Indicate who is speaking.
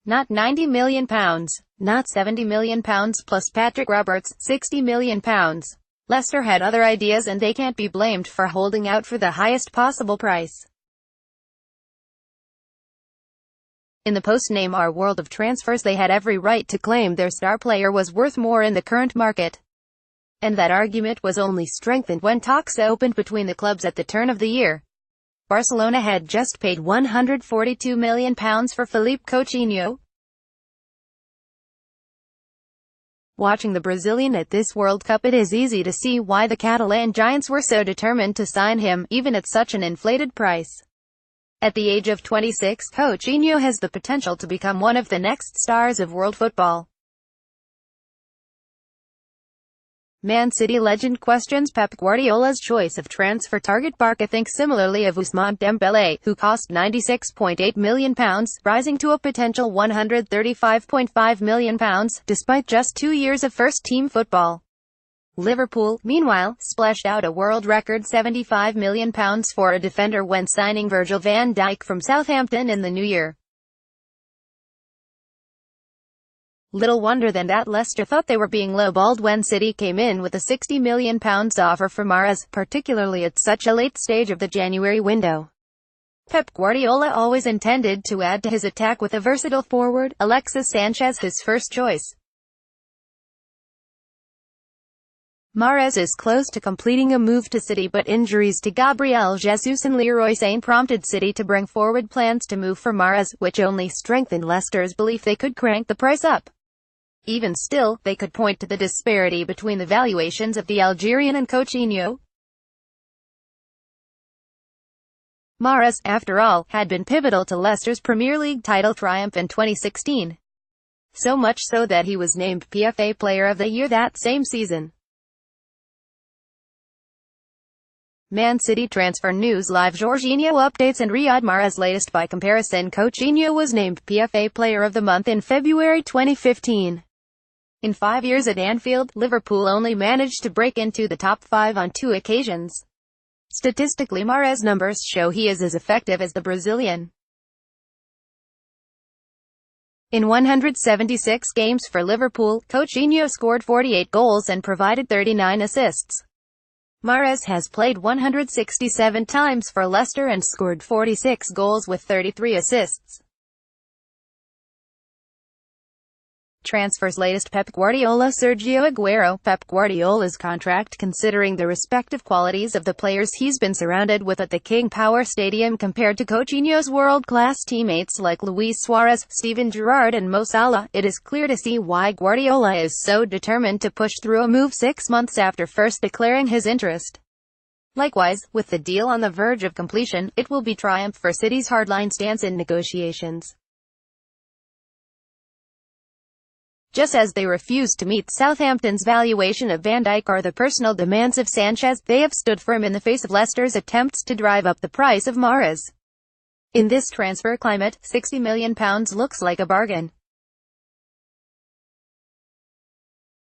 Speaker 1: Not £90 million. Not £70 million plus Patrick Roberts, £60 million. Leicester had other ideas and they can't be blamed for holding out for the highest possible price. In the post-Neymar world of transfers, they had every right to claim their star player was worth more in the current market. And that argument was only strengthened when talks opened between the clubs at the turn of the year. Barcelona had just paid £142 million for Philippe Coutinho. Watching the Brazilian at this World Cup, it is easy to see why the Catalan giants were so determined to sign him, even at such an inflated price. At the age of 26, Coutinho has the potential to become one of the next stars of world football. Man City legend questions Pep Guardiola's choice of transfer target. Barca thinks similarly of Ousmane Dembélé, who cost £96.8 million, rising to a potential £135.5 million, despite just 2 years of first-team football. Liverpool, meanwhile, splashed out a world record £75 million for a defender when signing Virgil van Dijk from Southampton in the new year. Little wonder then that Leicester thought they were being lowballed when City came in with a £60 million offer for Mahrez, particularly at such a late stage of the January window. Pep Guardiola always intended to add to his attack with a versatile forward, Alexis Sanchez his first choice. Mahrez is close to completing a move to City, but injuries to Gabriel Jesus and Leroy Sane prompted City to bring forward plans to move for Mahrez, which only strengthened Leicester's belief they could crank the price up. Even still, they could point to the disparity between the valuations of the Algerian and Coutinho. Mahrez, after all, had been pivotal to Leicester's Premier League title triumph in 2016. So much so that he was named PFA Player of the Year that same season. Man City transfer news live. Jorginho updates and Riyad Mahrez latest. By comparison, Coutinho was named PFA Player of the Month in February 2015. In 5 years at Anfield, Liverpool only managed to break into the top 5 on 2 occasions. Statistically, Mahrez's numbers show he is as effective as the Brazilian. In 176 games for Liverpool, Coutinho scored 48 goals and provided 39 assists. Mahrez has played 167 times for Leicester and scored 46 goals with 33 assists. Transfers latest. Pep Guardiola, Sergio Aguero. Pep Guardiola's contract, considering the respective qualities of the players he's been surrounded with at the King Power Stadium compared to Coutinho's world-class teammates like Luis Suarez, Steven Gerrard and Mo Salah, it is clear to see why Guardiola is so determined to push through a move 6 months after first declaring his interest. Likewise, with the deal on the verge of completion, it will be triumph for City's hardline stance in negotiations. Just as they refused to meet Southampton's valuation of Van Dijk or the personal demands of Sanchez, they have stood firm in the face of Leicester's attempts to drive up the price of Mahrez. In this transfer climate, £60 million looks like a bargain.